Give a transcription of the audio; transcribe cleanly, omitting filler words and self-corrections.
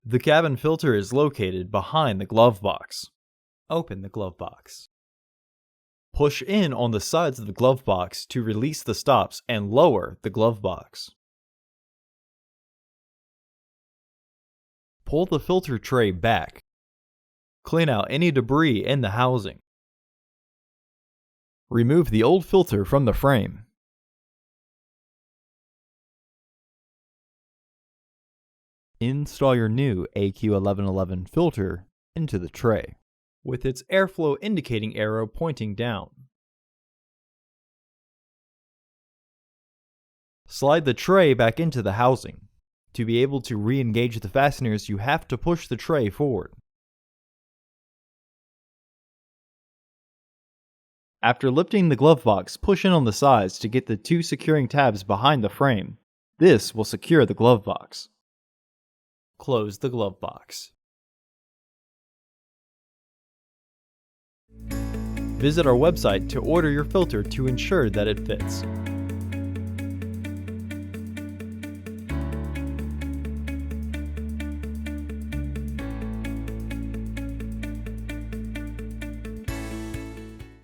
The cabin filter is located behind the glove box. Open the glove box. Push in on the sides of the glove box to release the stops and lower the glove box. Pull the filter tray back. Clean out any debris in the housing. Remove the old filter from the frame. Install your new AQ1111 filter into the tray, with its airflow indicating arrow pointing down. Slide the tray back into the housing. To be able to re-engage the fasteners, you have to push the tray forward. After lifting the glove box, push in on the sides to get the two securing tabs behind the frame. This will secure the glove box. Close the glove box. Visit our website to order your filter to ensure that it fits.